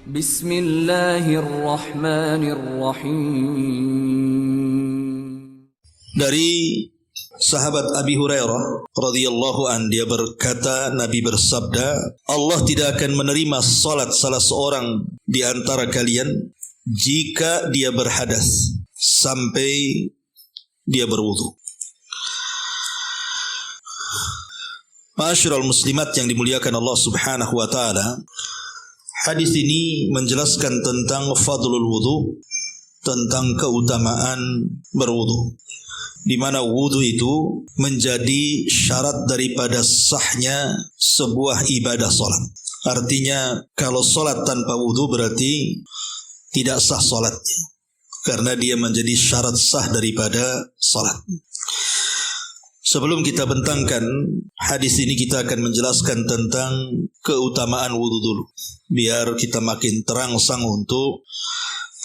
Bismillahirrahmanirrahim. Dari sahabat Abi Hurairah radhiyallahu an, dia berkata, Nabi bersabda, Allah tidak akan menerima salat salah seorang di antara kalian jika dia berhadas sampai dia berwudu. Ma'asyiral muslimat yang dimuliakan Allah Subhanahu wa taala, hadis ini menjelaskan tentang fadlul wudu, tentang keutamaan berwudu, di mana wudu itu menjadi syarat daripada sahnya sebuah ibadah salat. Artinya kalau salat tanpa wudu berarti tidak sah salatnya, karena dia menjadi syarat sah daripada salat. Sebelum kita bentangkan hadis ini, kita akan menjelaskan tentang keutamaan wudu dulu, biar kita makin terangsang untuk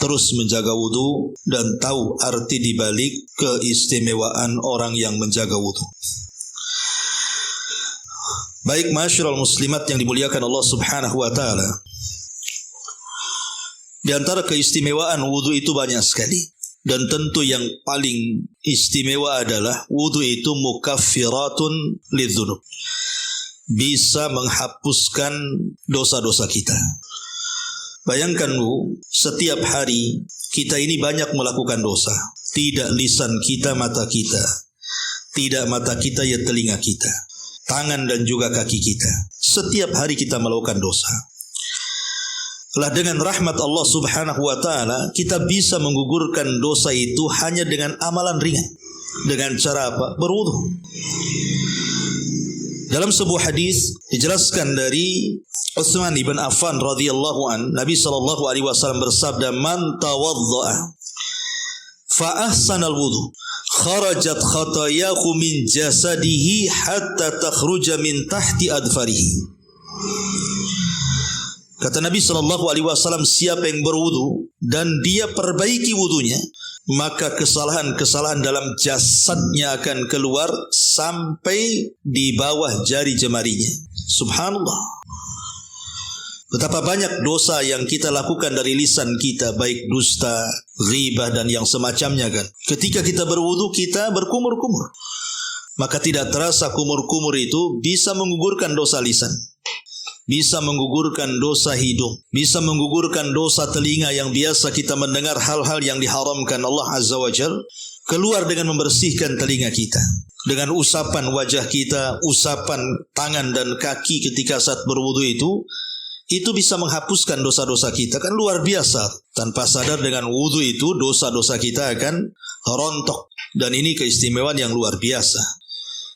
terus menjaga wudu dan tahu arti dibalik keistimewaan orang yang menjaga wudu. Baik, ma'asyiral muslimat yang dimuliakan Allah Subhanahu wa taala, di antara keistimewaan wudu itu banyak sekali. Dan tentu yang paling istimewa adalah wudu itu mukaffiratun lidzunub, bisa menghapuskan dosa-dosa kita. Bayangkan Bu, setiap hari kita ini banyak melakukan dosa. Tidak lisan kita mata kita, tidak mata kita ya telinga kita, tangan dan juga kaki kita. Setiap hari kita melakukan dosa. Lah dengan rahmat Allah Subhanahu wa taala, kita bisa menggugurkan dosa itu hanya dengan amalan ringan. Dengan cara apa? Berwudu. Dalam sebuah hadis dijelaskan dari Utsman ibn Affan radhiyallahu an, Nabi sallallahu alaihi wasallam bersabda, "Man tawaddaa fa ahsanal wudu, kharajat khatayahu min jasadihi hatta takhruja min tahti adfarihi." Kata Nabi SAW, siapa yang berwudu dan dia perbaiki wudunya, maka kesalahan-kesalahan dalam jasadnya akan keluar sampai di bawah jari jemarinya. Subhanallah. Betapa banyak dosa yang kita lakukan dari lisan kita, baik dusta, ghibah dan yang semacamnya kan. Ketika kita berwudu, kita berkumur-kumur. Maka tidak terasa kumur-kumur itu bisa menggugurkan dosa lisan, bisa menggugurkan dosa hidung, bisa menggugurkan dosa telinga yang biasa kita mendengar hal-hal yang diharamkan Allah Azza wa Jalla, keluar dengan membersihkan telinga kita, dengan usapan wajah kita, usapan tangan dan kaki ketika saat berwudu itu bisa menghapuskan dosa-dosa kita. Kan luar biasa. Tanpa sadar dengan wudu itu dosa-dosa kita akan rontok, dan ini keistimewaan yang luar biasa.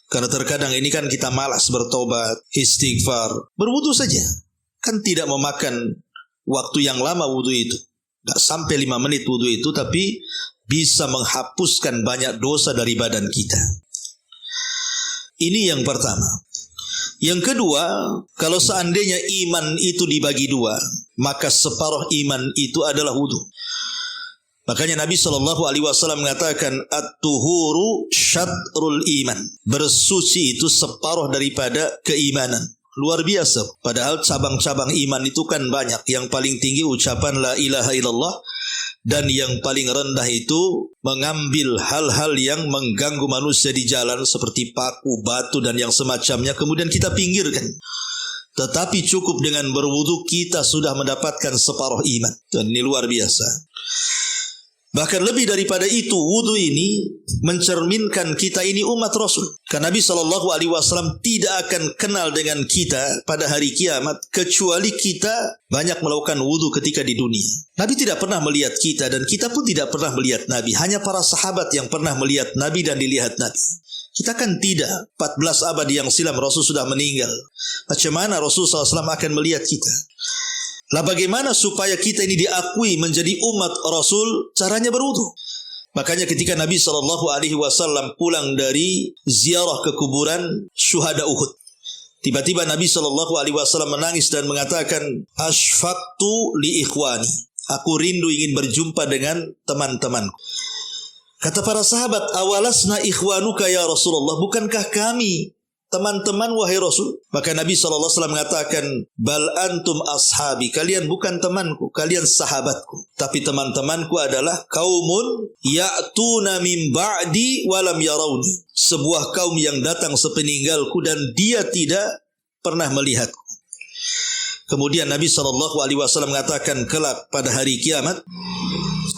Karena terkadang ini kan kita malas bertobat, istighfar, berwudu saja. Kan tidak memakan waktu yang lama wudu itu. Tidak sampai 5 menit wudu itu, tapi bisa menghapuskan banyak dosa dari badan kita. Ini yang pertama. Yang kedua, kalau seandainya iman itu dibagi 2, maka separuh iman itu adalah wudu. Makanya Nabi SAW mengatakan, at-tuhuru syatrul iman. Bersuci itu separuh daripada keimanan. Luar biasa. Padahal cabang-cabang iman itu kan banyak. Yang paling tinggi ucapan la ilaha illallah. Dan yang paling rendah itu mengambil hal-hal yang mengganggu manusia di jalan, seperti paku, batu dan yang semacamnya, kemudian kita pinggirkan. Tetapi cukup dengan berwudu kita sudah mendapatkan separuh iman. Dan ini luar biasa. Bahkan lebih daripada itu, wudu ini mencerminkan kita ini umat Rasul. Karena Nabi SAW tidak akan kenal dengan kita pada hari kiamat kecuali kita banyak melakukan wudu ketika di dunia. Nabi tidak pernah melihat kita dan kita pun tidak pernah melihat Nabi. Hanya para sahabat yang pernah melihat Nabi dan dilihat Nabi. Kita kan tidak. 14 abad yang silam Rasul sudah meninggal. Macam mana Rasul SAW akan melihat kita? Lah bagaimana supaya kita ini diakui menjadi umat Rasul? Caranya berwudu. Makanya ketika Nabi SAW pulang dari ziarah ke kuburan syuhada Uhud, tiba-tiba Nabi SAW menangis dan mengatakan, Ashfaqtu li ikhwani. Aku rindu ingin berjumpa dengan teman-temanku. Kata para sahabat, awalasna ikhwanuka ya Rasulullah, bukankah kami teman-teman wahai Rasul. Maka Nabi SAW mengatakan, bal antum ashabi, kalian bukan temanku, kalian sahabatku. Tapi teman-temanku adalah kaumun ya'tuna min ba'di walam yarawni, sebuah kaum yang datang sepeninggalku dan dia tidak pernah melihatku. Kemudian Nabi SAW mengatakan, kelak pada hari kiamat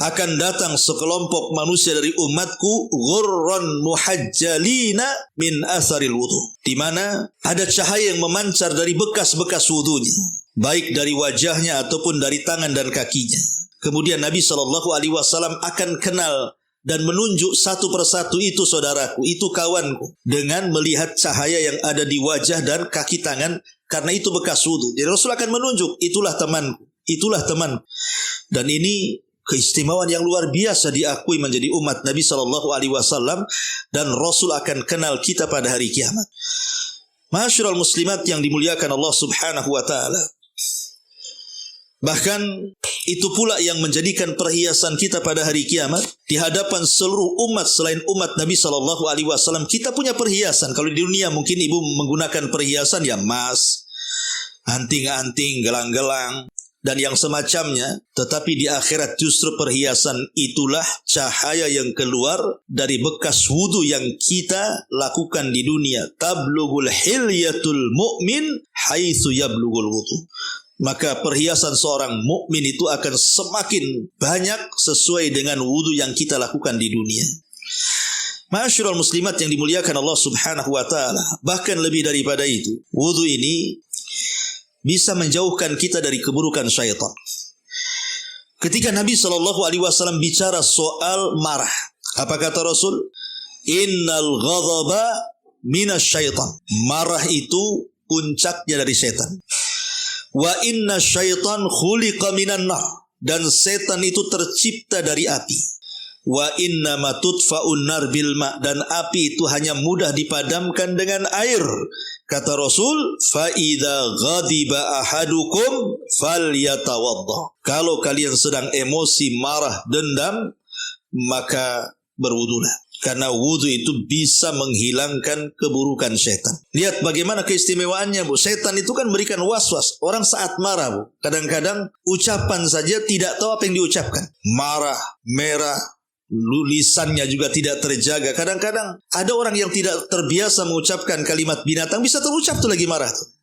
akan datang sekelompok manusia dari umatku, ghurran muhajjalina min asaril wudu, di mana ada cahaya yang memancar dari bekas-bekas wudunya, baik dari wajahnya ataupun dari tangan dan kakinya. Kemudian Nabi SAW akan kenal dan menunjuk satu persatu, itu saudaraku, itu kawanku, dengan melihat cahaya yang ada di wajah dan kaki tangan, karena itu bekas wudu. Jadi Rasul akan menunjuk, itulah temanku, itulah teman. Dan ini keistimewaan yang luar biasa diakui menjadi umat Nabi SAW, dan Rasul akan kenal kita pada hari kiamat. Ma'asyiral muslimat yang dimuliakan Allah Subhanahu wa taala. Bahkan itu pula yang menjadikan perhiasan kita pada hari kiamat di hadapan seluruh umat selain umat Nabi SAW. Kita punya perhiasan. Kalau di dunia mungkin ibu menggunakan perhiasan ya emas, anting-anting, gelang-gelang, dan yang semacamnya. Tetapi di akhirat justru perhiasan itulah cahaya yang keluar dari bekas wudu yang kita lakukan di dunia. Tablugul hilyatul mu'min haitsu yablugul wudu. Maka perhiasan seorang mukmin itu akan semakin banyak sesuai dengan wudu yang kita lakukan di dunia. Ma'asyiral muslimat yang dimuliakan Allah Subhanahu wa taala, bahkan lebih daripada itu, wudu ini bisa menjauhkan kita dari keburukan syaitan. Ketika Nabi SAW bicara soal marah, apa kata Rasul? Innal ghadaba minasyaitan. Marah itu puncaknya dari setan. Wa inna syaitan khuliqa minan nar, dan setan itu tercipta dari api. Wa inna ma tudfa'un nar bil ma, dan api itu hanya mudah dipadamkan dengan air. Kata Rasul, fa idza ghadiba ahadukum falyatawadda. Kalau kalian sedang emosi, marah, dendam, maka berwudulah. Karena wudu itu bisa menghilangkan keburukan setan. Lihat bagaimana keistimewaannya, Bu. Setan itu kan berikan was-was. Orang saat marah, Bu, kadang-kadang ucapan saja tidak tahu apa yang diucapkan. Marah, merah, lisannya juga tidak terjaga. Kadang-kadang ada orang yang tidak terbiasa mengucapkan kalimat binatang, bisa terucap tuh lagi marah tuh.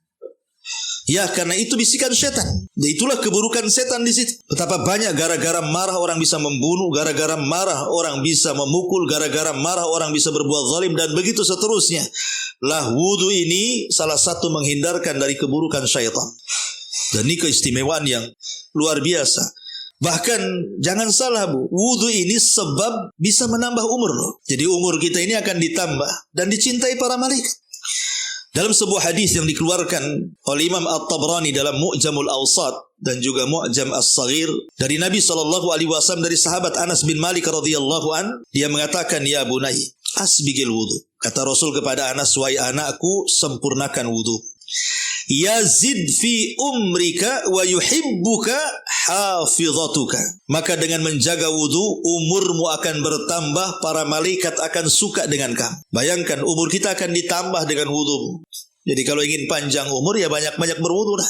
Ya, karena itu bisikan setan. Dan itulah keburukan setan di situ. Betapa banyak gara-gara marah orang bisa membunuh, gara-gara marah orang bisa memukul, gara-gara marah orang bisa berbuat zalim, dan begitu seterusnya. Lah, wudu ini salah satu menghindarkan dari keburukan syaitan. Dan ini keistimewaan yang luar biasa. Bahkan jangan salah, Bu, wudu ini sebab bisa menambah umur loh. Jadi umur kita ini akan ditambah dan dicintai para malaikat. Dalam sebuah hadis yang dikeluarkan oleh Imam At-Tabrani dalam Mu'jamul Awsat dan juga Mu'jam As-Saghir dari Nabi SAW, dari sahabat Anas bin Malik radhiyallahu an, dia mengatakan, ya bunai, asbigil wudu. Kata Rasul kepada Anas, wahai anakku, sempurnakan wudu. Yazid fi umrika wa yuhibbuka hafizatuka. Maka dengan menjaga wudu, umurmu akan bertambah, para malaikat akan suka dengan kamu. Bayangkan, umur kita akan ditambah dengan wudu. Jadi kalau ingin panjang umur, ya banyak-banyak berwudu lah.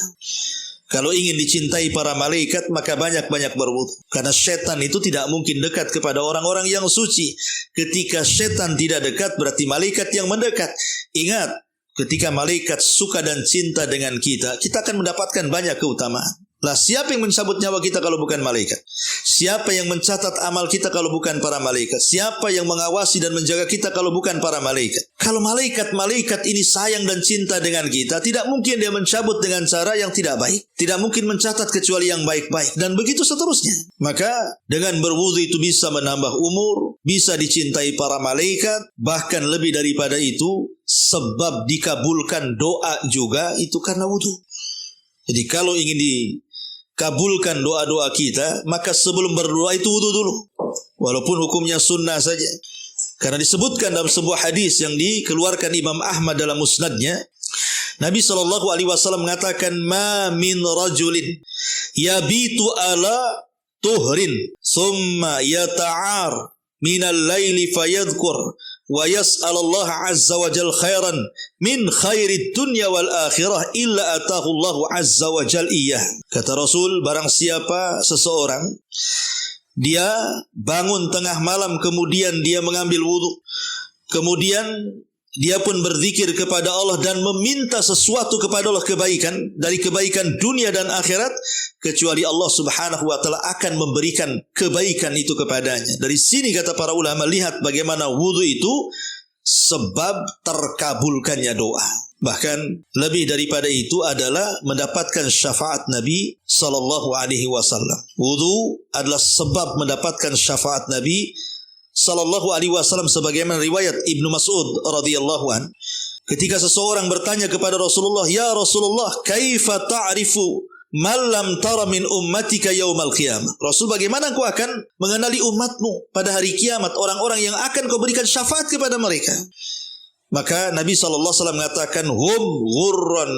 Kalau ingin dicintai para malaikat, maka banyak-banyak berwudu. Karena setan itu tidak mungkin dekat kepada orang-orang yang suci. Ketika setan tidak dekat, berarti malaikat yang mendekat. Ingat, ketika malaikat suka dan cinta dengan kita, kita akan mendapatkan banyak keutamaan. Lah, siapa yang mencabut nyawa kita kalau bukan malaikat? Siapa yang mencatat amal kita kalau bukan para malaikat? Siapa yang mengawasi dan menjaga kita kalau bukan para malaikat? Kalau malaikat-malaikat ini sayang dan cinta dengan kita, tidak mungkin dia mencabut dengan cara yang tidak baik. Tidak mungkin mencatat kecuali yang baik-baik. Dan begitu seterusnya. Maka dengan berwudu itu bisa menambah umur, bisa dicintai para malaikat, bahkan lebih daripada itu, sebab dikabulkan doa juga itu karena wudu. Jadi kalau ingin dikabulkan doa-doa kita, maka sebelum berdoa itu wudu dulu. Walaupun hukumnya sunnah saja. Karena disebutkan dalam sebuah hadis yang dikeluarkan Imam Ahmad dalam musnadnya, Nabi SAW mengatakan, ma min rajulin yabitu ala tuhrin summa yata'ar minal laili fayadhkur wa yas'alallaha azza wa jal khairan min khairid dunya wal akhirah illa atahu Allahu azza wa jal iyah. Kata Rasul, barang siapa seseorang dia bangun tengah malam kemudian dia mengambil wudu, kemudian dia pun berzikir kepada Allah dan meminta sesuatu kepada Allah kebaikan, dari kebaikan dunia dan akhirat, kecuali Allah subhanahu wa ta'ala akan memberikan kebaikan itu kepadanya. Dari sini kata para ulama, lihat bagaimana wudu itu sebab terkabulkannya doa. Bahkan lebih daripada itu adalah mendapatkan syafaat Nabi sallallahu alaihi wasallam. Wudu adalah sebab mendapatkan syafaat Nabi sallallahu alaihi wasallam, sebagaimana riwayat Ibnu Mas'ud radhiyallahu an, ketika seseorang bertanya kepada Rasulullah, "Ya Rasulullah, kaifa ta'rifu man lam tara min ummatika yaumal qiyamah?" Rasul, bagaimana engkau akan mengenali umatmu pada hari kiamat, orang-orang yang akan kau berikan syafaat kepada mereka? Maka Nabi SAW mengatakan, hum ghurrun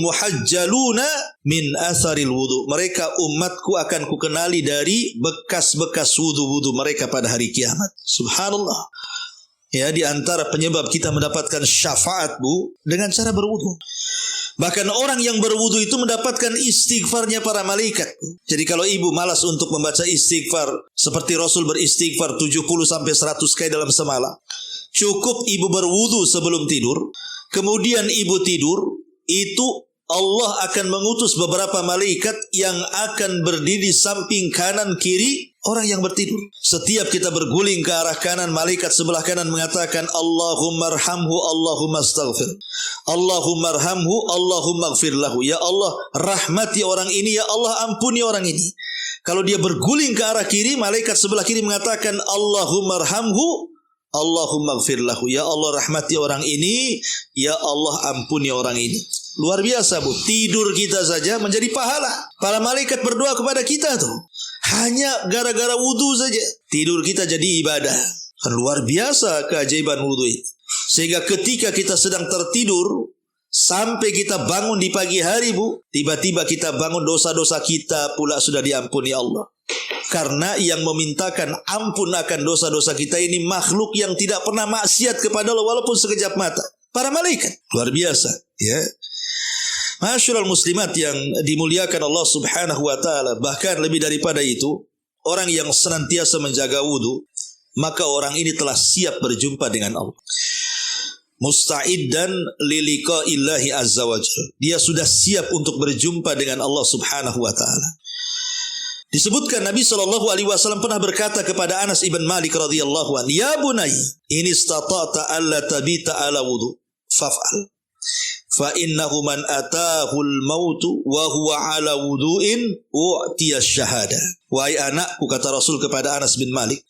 muhajjaluna min asaril wudu. Mereka umatku akan kukenali dari bekas-bekas wudu-wudu mereka pada hari kiamat. Subhanallah. Ya, di antara penyebab kita mendapatkan syafaat, Bu, dengan cara berwudu. Bahkan orang yang berwudu itu mendapatkan istighfarnya para malaikat. Jadi kalau ibu malas untuk membaca istighfar seperti Rasul beristighfar 70-100 kali dalam semalam, cukup ibu berwudu sebelum tidur, kemudian ibu tidur, itu Allah akan mengutus beberapa malaikat yang akan berdiri samping kanan kiri orang yang bertidur. Setiap kita berguling ke arah kanan, malaikat sebelah kanan mengatakan, Allahumma arhamhu, Allahumma astaghfir. Allahumma arhamhu, Allahumma aghfir lahu. Ya Allah, rahmati orang ini, ya Allah ampuni orang ini. Kalau dia berguling ke arah kiri, malaikat sebelah kiri mengatakan, Allahumma arhamhu, Allahumma aghfir lahu. Ya Allah rahmati orang ini, ya Allah ampuni orang ini. Luar biasa, Bu. Tidur kita saja menjadi pahala. Para malaikat berdoa kepada kita tuh. Hanya gara-gara wudu saja tidur kita jadi ibadah. Kan luar biasa keajaiban wudu itu. Sehingga ketika kita sedang tertidur sampai kita bangun di pagi hari, Bu, tiba-tiba kita bangun, dosa-dosa kita pula sudah diampuni Allah. Karena yang memintakan ampun akan dosa-dosa kita ini makhluk yang tidak pernah maksiat kepada Allah walaupun sekejap mata. Para malaikat. Luar biasa, ya. Masyarul muslimat yang dimuliakan Allah subhanahu wa ta'ala. Bahkan lebih daripada itu, orang yang senantiasa menjaga wudu, maka orang ini telah siap berjumpa dengan Allah. Musta'iddan liliqa'illahi azza wa jalla. Dia sudah siap untuk berjumpa dengan Allah subhanahu wa ta'ala. Disebutkan Nabi SAW pernah berkata kepada Anas ibn Malik radhiyallahu anhu, "Ya bunai, in istata'ta alla tabita ala wudu, faf'al. Fa innahu man atahul mautu wa huwa ala wudu'in u'tiya syahada." Wahai anakku, kata Rasul kepada Anas bin Malik,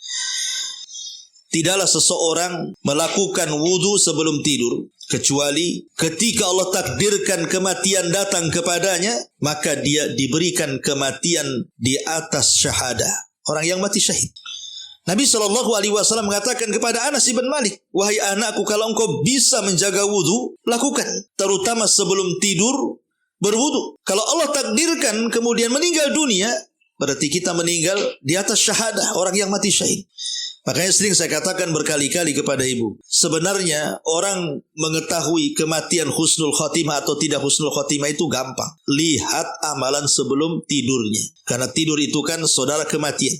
tidaklah seseorang melakukan wudu sebelum tidur, kecuali ketika Allah takdirkan kematian datang kepadanya, maka dia diberikan kematian di atas syahadah. Orang yang mati syahid. Nabi SAW mengatakan kepada Anas ibn Malik, "Wahai anakku, kalau engkau bisa menjaga wudu, lakukan. Terutama sebelum tidur, berwudu. Kalau Allah takdirkan kemudian meninggal dunia, berarti kita meninggal di atas syahadah, orang yang mati syahid." Makanya sering saya katakan berkali-kali kepada ibu, sebenarnya orang mengetahui kematian husnul khotimah atau tidak husnul khotimah itu gampang. Lihat amalan sebelum tidurnya. Karena tidur itu kan saudara kematian.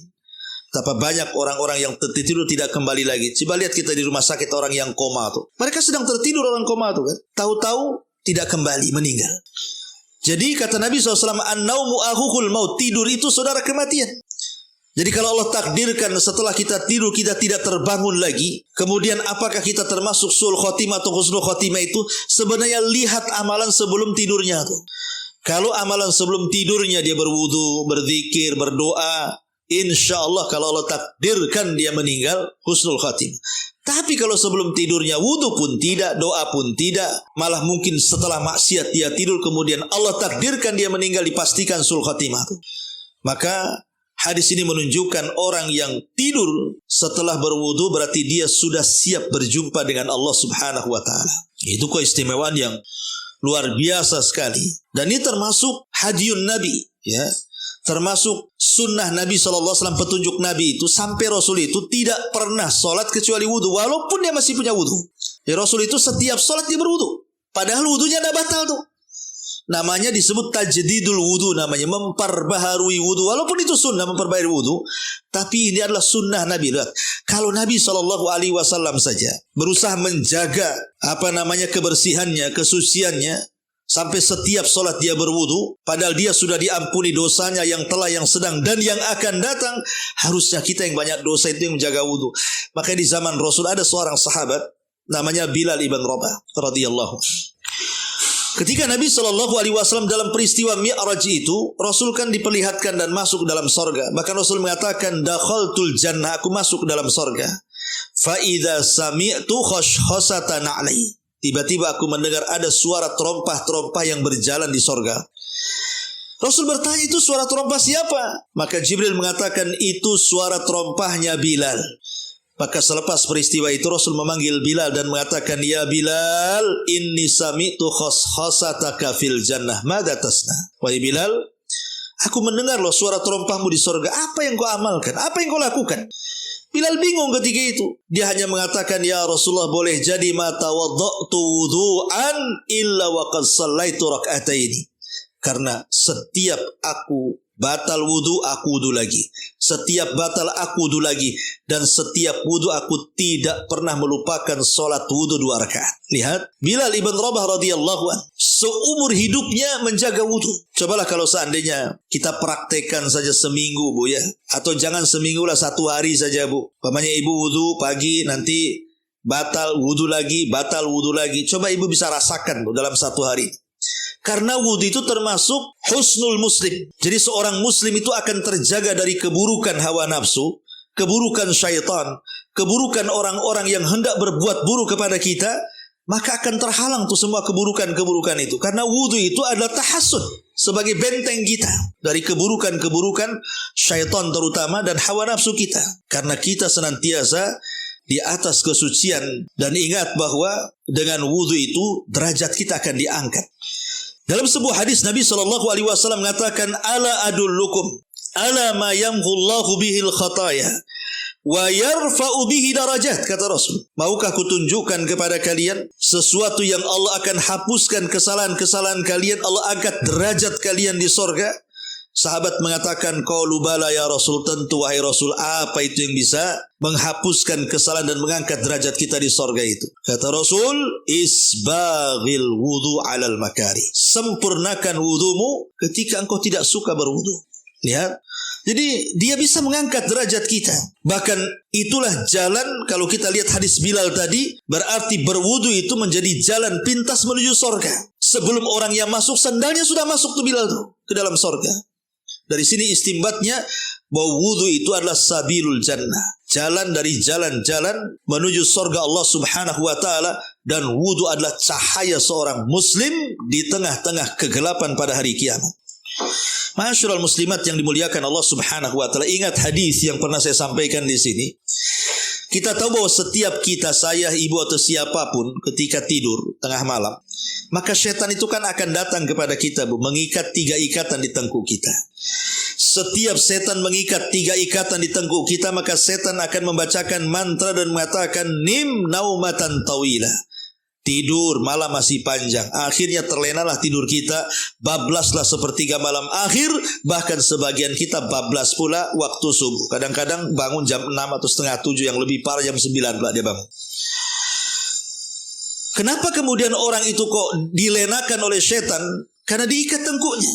Betapa banyak orang-orang yang tertidur tidak kembali lagi. Coba lihat kita di rumah sakit orang yang koma tuh. Mereka sedang tertidur orang koma tuh kan. Tahu-tahu tidak kembali, meninggal. Jadi kata Nabi SAW, "An-naumu ahuhul maut." Tidur itu saudara kematian. Jadi kalau Allah takdirkan setelah kita tidur kita tidak terbangun lagi, kemudian apakah kita termasuk sul khotimah atau husnul khotimah itu? Sebenarnya lihat amalan sebelum tidurnya tuh. Kalau amalan sebelum tidurnya dia berwudu, berzikir, berdoa, insya Allah kalau Allah takdirkan dia meninggal, husnul khotimah. Tapi kalau sebelum tidurnya wudu pun tidak, doa pun tidak, malah mungkin setelah maksiat dia tidur kemudian Allah takdirkan dia meninggal, dipastikan sul khotimah. Maka hadis ini menunjukkan orang yang tidur setelah berwudu berarti dia sudah siap berjumpa dengan Allah subhanahu wa ta'ala. Itu keistimewaan yang luar biasa sekali. Dan ini termasuk hadiun Nabi, ya. Termasuk sunnah Nabi SAW, petunjuk Nabi itu, sampai Rasul itu tidak pernah sholat kecuali wudu, walaupun dia masih punya wudu. Ya, Rasul itu setiap sholat dia berwudu, padahal wudunya tidak batal tuh. Namanya disebut tajdidul wudu, namanya memperbaharui wudu, walaupun itu sunnah memperbaharui wudu, tapi ini adalah sunnah Nabi. Lihat, kalau Nabi SAW saja berusaha menjaga kebersihannya, kesuciannya, sampai setiap sholat dia berwudu, padahal dia sudah diampuni dosanya yang telah, yang sedang, dan yang akan datang. Harusnya kita yang banyak dosa itu yang menjaga wudu. Makanya di zaman Rasul ada seorang sahabat namanya Bilal ibn Rabah radhiyallahu. Ketika Nabi SAW dalam peristiwa Mi'raj itu, Rasul kan diperlihatkan dan masuk dalam sorga. Bahkan Rasul mengatakan, dakhaltul jannah, aku masuk dalam sorga. Fa idza sami'tu khashkhasatan 'alai. Tiba-tiba aku mendengar ada suara terompah-terompah yang berjalan di sorga. Rasul bertanya, itu suara terompah siapa? Maka Jibril mengatakan, itu suara terompahnya Bilal. Maka selepas peristiwa itu Rasul memanggil Bilal dan mengatakan, ya Bilal, inni sami'tu khashkhasataka fil jannah, madza tasna? Wahai Bilal, aku mendengar loh suara terompahmu di sorga. Apa yang kau amalkan? Apa yang kau lakukan? Bilal bingung ketika itu. Dia hanya mengatakan, ya Rasulullah, boleh jadi ma tawadda'tu wudu'an illa wa qad shallaitu rak'ataini. Karena setiap aku batal wudu, aku wudu lagi. Setiap batal aku wudu lagi. Dan setiap wudu aku tidak pernah melupakan sholat wudu 2 rakaat. Lihat, Bilal ibn Rabah radhiyallahu an, seumur hidupnya menjaga wudu. Cobalah kalau seandainya kita praktekkan saja seminggu, Bu, ya. Atau jangan seminggu lah, 1 hari saja, Bu. Umpamanya ibu wudu pagi, nanti batal wudu lagi, batal wudu lagi. Coba ibu bisa rasakan, Bu, dalam 1 hari. Karena wudu itu termasuk husnul muslim. Jadi seorang muslim itu akan terjaga dari keburukan hawa nafsu, keburukan syaitan, keburukan orang-orang yang hendak berbuat buruk kepada kita. Maka akan terhalang tuh semua keburukan-keburukan itu. Karena wudu itu adalah tahassun, sebagai benteng kita dari keburukan-keburukan syaitan terutama dan hawa nafsu kita. Karena kita senantiasa di atas kesucian. Dan ingat bahwa dengan wudu itu derajat kita akan diangkat. Dalam sebuah hadis Nabi SAW mengatakan, ala adullukum ala ma yamhullahu bihil khataya wa yarfa'u bihi darajat, kata Rasul. Maukah kutunjukkan kepada kalian sesuatu yang Allah akan hapuskan kesalahan-kesalahan kalian, Allah angkat derajat kalian di sorga? Sahabat mengatakan, qalu bala ya Rasul, tentu wahai Rasul. Apa itu yang bisa menghapuskan kesalahan dan mengangkat derajat kita di sorga itu? Kata Rasul, isbaghil wudu alal makari. Sempurnakan wudumu ketika engkau tidak suka berwudu. Lihat, jadi dia bisa mengangkat derajat kita. Bahkan itulah jalan, kalau kita lihat hadis Bilal tadi, berarti berwudu itu menjadi jalan pintas menuju sorga. Sebelum orang yang masuk, sandalnya sudah masuk tuh Bilal tuh ke dalam sorga. Dari sini istimbatnya bahwa wudu itu adalah sabilul jannah, jalan dari jalan-jalan menuju surga Allah Subhanahu wa taala, dan wudu adalah cahaya seorang muslim di tengah-tengah kegelapan pada hari kiamat. Ma'asyiral muslimat yang dimuliakan Allah Subhanahu wa taala, ingat hadis yang pernah saya sampaikan di sini. Kita tahu bahwa setiap kita, saya, ibu atau siapapun, ketika tidur tengah malam, maka setan itu kan akan datang kepada kita, Bu, mengikat 3 ikatan di tengkuk kita. Setiap setan mengikat 3 ikatan di tengkuk kita, maka setan akan membacakan mantra dan mengatakan, nim naumatan tawila. Tidur, malam masih panjang. Akhirnya terlenalah tidur kita, bablaslah sepertiga malam akhir, bahkan sebagian kita bablas pula waktu subuh. Kadang-kadang bangun jam 6 atau setengah 7, yang lebih parah jam 9 pula dia bangun. Kenapa kemudian orang itu kok dilenakan oleh setan? Karena diikat tengkuknya.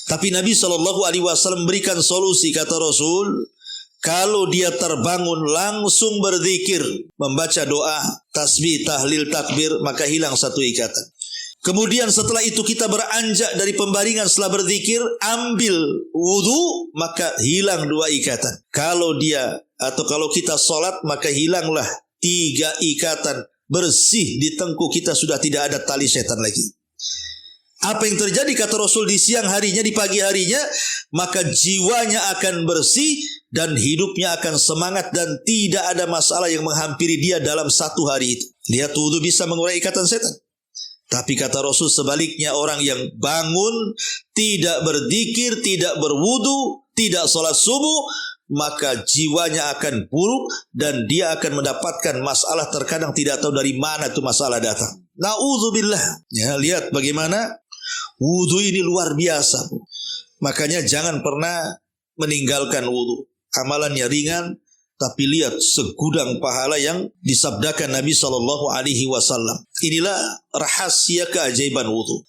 Tapi Nabi SAW berikan solusi, kata Rasul, kalau dia terbangun langsung berzikir, membaca doa, tasbih, tahlil, takbir, maka hilang 1 ikatan. Kemudian setelah itu kita beranjak dari pembaringan setelah berzikir, ambil wudu, maka hilang 2 ikatan. Kalau kita sholat, maka hilanglah 3 ikatan. Bersih di tengkuk kita, sudah tidak ada tali setan lagi. Apa yang terjadi, kata Rasul, di siang harinya, di pagi harinya, maka jiwanya akan bersih dan hidupnya akan semangat dan tidak ada masalah yang menghampiri dia dalam 1 hari itu. Lihat, wudu bisa mengurai ikatan setan. Tapi kata Rasul sebaliknya, orang yang bangun tidak berzikir, tidak berwudu, tidak sholat subuh, maka jiwanya akan buruk dan dia akan mendapatkan masalah terkadang tidak tahu dari mana itu masalah datang. Na'udzubillah. Ya, lihat bagaimana wudu ini luar biasa. Makanya jangan pernah meninggalkan wudu. Amalannya ringan, tapi lihat segudang pahala yang disabdakan Nabi SAW. Inilah rahasia keajaiban wudu.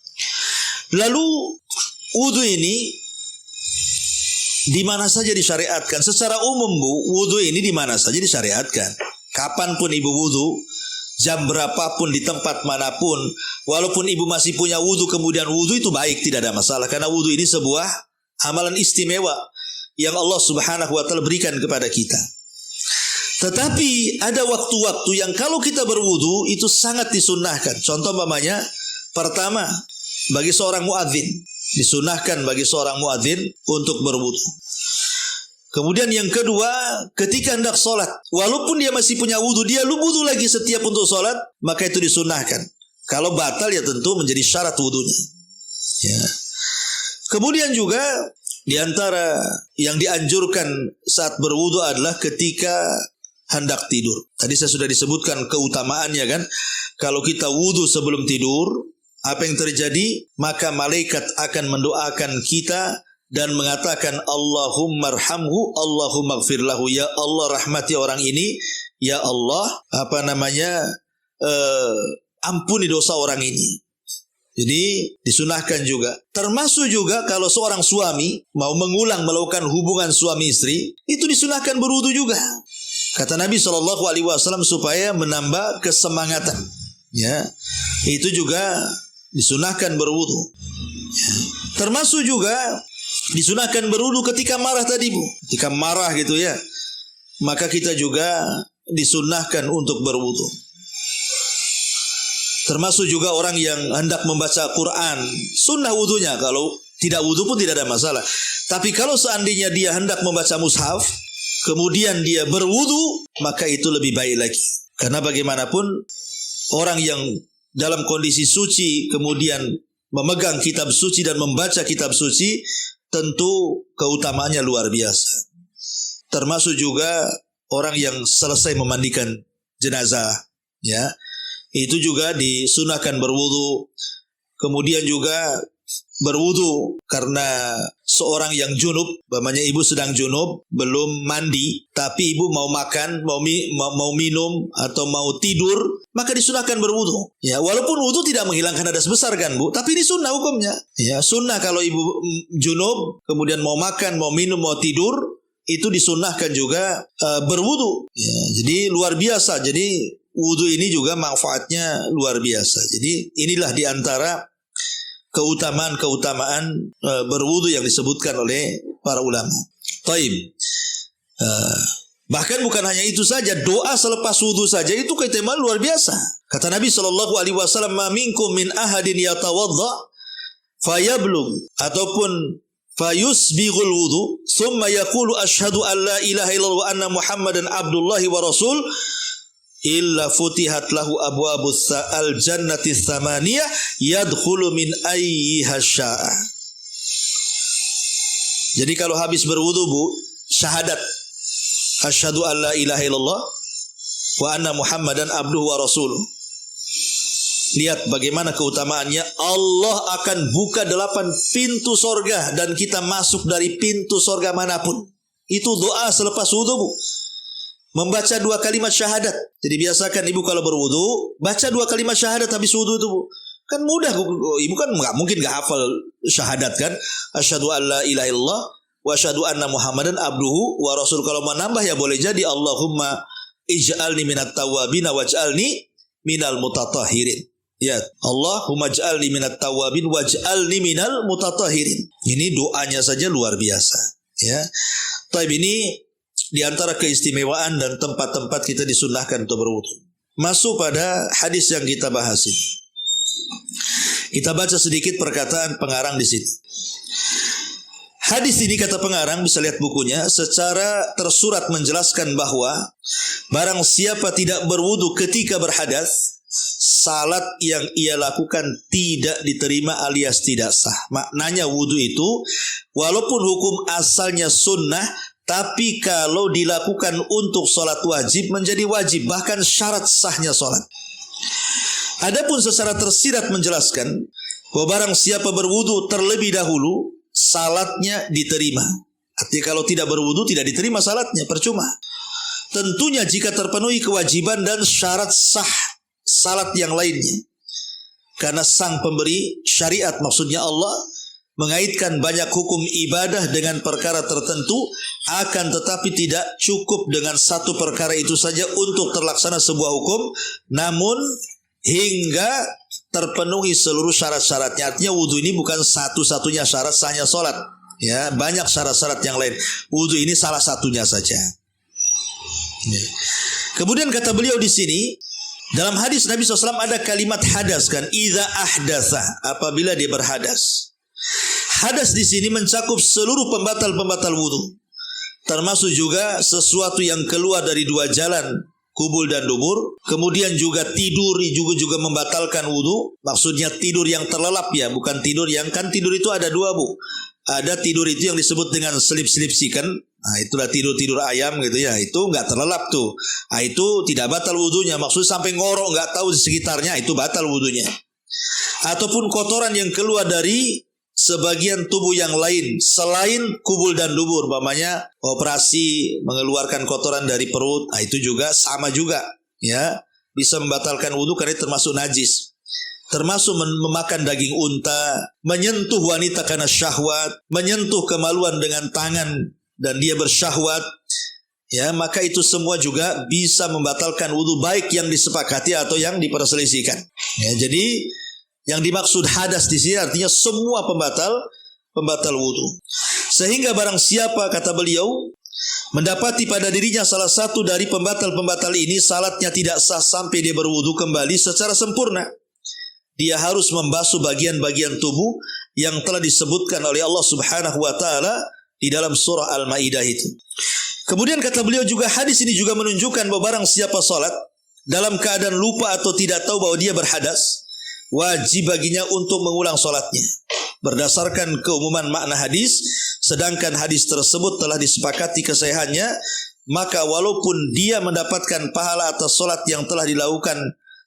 Lalu wudu ini di mana saja disyariatkan? Secara umum Bu, wudu ini di mana saja disyariatkan. Kapanpun ibu wudu, jam berapapun, di tempat manapun, walaupun ibu masih punya wudu kemudian wudu, itu baik, tidak ada masalah. Karena wudu ini sebuah amalan istimewa yang Allah Subhanahu wa Ta'ala berikan kepada kita. Tetapi ada waktu-waktu yang kalau kita berwudu itu sangat disunnahkan. Contoh umpamanya, pertama, bagi seorang muadzin, disunahkan bagi seorang muadzin untuk berwudu. Kemudian yang kedua, ketika hendak sholat, walaupun dia masih punya wudu, dia wudu lagi setiap untuk sholat, maka itu disunahkan. Kalau batal ya tentu menjadi syarat wudunya. Ya. Kemudian juga di antara yang dianjurkan saat berwudu adalah ketika hendak tidur. Tadi saya sudah disebutkan keutamaannya kan. Kalau kita wudu sebelum tidur, apa yang terjadi? Maka malaikat akan mendoakan kita dan mengatakan Allahumma arhamhu, Allahumma gfir lahu. Ya Allah, rahmati orang ini. Ya Allah, ampuni dosa orang ini. Jadi disunahkan juga. Termasuk juga kalau seorang suami mau mengulang melakukan hubungan suami istri, itu disunahkan berwudu juga. Kata Nabi SAW supaya menambah kesemangatan. Ya, itu juga disunahkan berwudu. Ya. Termasuk juga disunahkan berwudu ketika marah tadi Bu. Ketika marah gitu ya, maka kita juga disunahkan untuk berwudu. Termasuk juga orang yang hendak membaca Quran, sunnah wudunya. Kalau tidak wudu pun tidak ada masalah. Tapi kalau seandainya dia hendak membaca mushaf, kemudian dia berwudu, maka itu lebih baik lagi. Karena bagaimanapun orang yang dalam kondisi suci kemudian memegang kitab suci dan membaca kitab suci, tentu keutamaannya luar biasa. Termasuk juga orang yang selesai memandikan jenazah, ya, itu juga disunahkan berwudu. Kemudian juga berwudu karena seorang yang junub, umpamanya ibu sedang junub, belum mandi, tapi ibu mau makan, mau minum atau mau tidur, maka disunahkan berwudu. Ya, walaupun wudu tidak menghilangkan hadas besar kan Bu, tapi ini sunnah hukumnya. Ya, sunnah kalau ibu junub, kemudian mau makan, mau minum, mau tidur, itu disunahkan juga berwudu. Ya, jadi luar biasa. Jadi wudu ini juga manfaatnya luar biasa. Jadi inilah diantara keutamaan berwudu yang disebutkan oleh para ulama. Taib. Bahkan bukan hanya itu saja, doa selepas wudu saja itu keutamaan luar biasa. Kata Nabi SAW, "Ma minkum min ahadin yatawadda fayablugh ataupun fayusbighul wudu, thumma yaqulu asyhadu an la ilaha illallah wa anna Muhammadan abdullahi wa rasul." Illa futihat lahu abwabus al jannati tsamaniyah yadkhulu min ayyiha syaa. Jadi kalau habis berwudu Bu, syahadat asyhadu an la ilaha illallah wa anna Muhammadan abduhu wa rasuluh. Lihat bagaimana keutamaannya. Allah akan buka 8 pintu sorga dan kita masuk dari pintu sorga manapun. Itu doa selepas wudu Bu. Membaca 2 kalimat syahadat. Jadi biasakan ibu kalau berwudu, baca 2 kalimat syahadat habis wudu itu Bu. Kan mudah, ibu kan nggak mungkin nggak hafal syahadat kan. Asyhadu an la ilaha illallah wa asyhadu anna Muhammadan abduhu wa rasul. Kalau mau nambah ya boleh jadi Allahumma ij'alni minat tawwabin waj'alni minal mutatahhirin. Ya, Allahumma ij'alni minat tawwabin waj'alni minal mutatahhirin. Ini doanya saja luar biasa. Ya. Taib ini di antara keistimewaan dan tempat-tempat kita disunahkan untuk berwudu. Masuk pada hadis yang kita bahas ini. Kita baca sedikit perkataan pengarang di sini. Hadis ini kata pengarang, bisa lihat bukunya, secara tersurat menjelaskan bahwa barang siapa tidak berwudu ketika berhadas, salat yang ia lakukan tidak diterima alias tidak sah. Maknanya wudu itu walaupun hukum asalnya sunnah, tapi kalau dilakukan untuk salat wajib menjadi wajib, bahkan syarat sahnya salat. Adapun secara tersirat menjelaskan bahwa barang siapa berwudu terlebih dahulu, salatnya diterima. Artinya kalau tidak berwudu tidak diterima salatnya, percuma. Tentunya jika terpenuhi kewajiban dan syarat sah salat yang lainnya. Karena sang pemberi syariat, maksudnya Allah, mengaitkan banyak hukum ibadah dengan perkara tertentu, akan tetapi tidak cukup dengan satu perkara itu saja untuk terlaksana sebuah hukum, namun hingga terpenuhi seluruh syarat-syaratnya. Artinya wudu ini bukan satu-satunya syarat sahnya salat. Ya, banyak syarat-syarat yang lain. Wudu ini salah satunya saja. Kemudian kata beliau di sini, dalam hadis Nabi SAW ada kalimat hadas kan, idza ahdatsa, apabila dia berhadas. Hadas di sini mencakup seluruh pembatal-pembatal wudu, termasuk juga sesuatu yang keluar dari dua jalan, kubul dan dubur. Kemudian juga tidur juga membatalkan wudu. Maksudnya tidur yang terlelap ya, bukan tidur yang, kan tidur itu ada dua bu. Ada tidur itu yang disebut dengan selip-selipsikan. Nah, itulah tidur ayam gitu ya. Itu enggak terlelap tuh. Nah, itu tidak batal wudunya. Maksud sampai ngorok enggak tahu di sekitarnya, itu batal wudunya. Ataupun kotoran yang keluar dari sebagian tubuh yang lain selain kubul dan dubur, umpamanya operasi mengeluarkan kotoran dari perut, nah itu juga sama juga ya, bisa membatalkan wudu karena termasuk najis. Termasuk memakan daging unta, menyentuh wanita karena syahwat, menyentuh kemaluan dengan tangan dan dia bersyahwat, ya, maka itu semua juga bisa membatalkan wudu, baik yang disepakati atau yang diperselisihkan. Ya, jadi yang dimaksud hadas di sini artinya semua pembatal wudu. Sehingga barang siapa, kata beliau, mendapati pada dirinya salah satu dari pembatal-pembatal ini, salatnya tidak sah sampai dia berwudu kembali secara sempurna. Dia harus membasuh bagian-bagian tubuh yang telah disebutkan oleh Allah Subhanahu wa taala di dalam surah Al-Maidah itu. Kemudian kata beliau juga, hadis ini juga menunjukkan bahwa barang siapa salat dalam keadaan lupa atau tidak tahu bahwa dia berhadas, wajib baginya untuk mengulang salatnya berdasarkan keumuman makna hadis. Sedangkan hadis tersebut telah disepakati kesahihannya, maka walaupun dia mendapatkan pahala atas salat yang telah dilakukan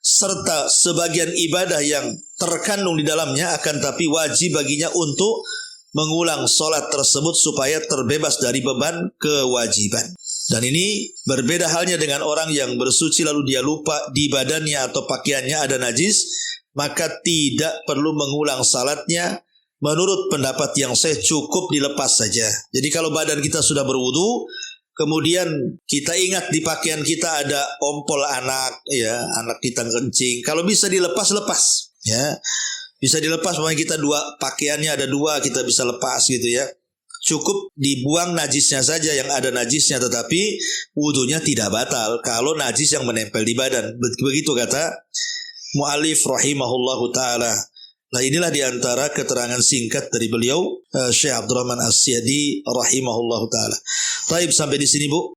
serta sebagian ibadah yang terkandung di dalamnya, akan tapi wajib baginya untuk mengulang salat tersebut supaya terbebas dari beban kewajiban. Dan ini berbeda halnya dengan orang yang bersuci lalu dia lupa di badannya atau pakaiannya ada najis, maka tidak perlu mengulang salatnya. Menurut pendapat yang saya cukup dilepas saja. Jadi kalau badan kita sudah berwudu, kemudian kita ingat di pakaian kita ada ompol anak, ya, anak kita kencing, kalau bisa dilepas, ya, bisa dilepas. Makanya kita pakaiannya ada dua, kita bisa lepas gitu ya. Cukup dibuang najisnya saja yang ada najisnya, tetapi wudunya tidak batal kalau najis yang menempel di badan. Begitu kata mu'alif rahimahullahu ta'ala. Nah, inilah diantara keterangan singkat dari beliau Syekh Abdurrahman As-Sa'di rahimahullahu ta'ala. Baik, sampai di sini Bu.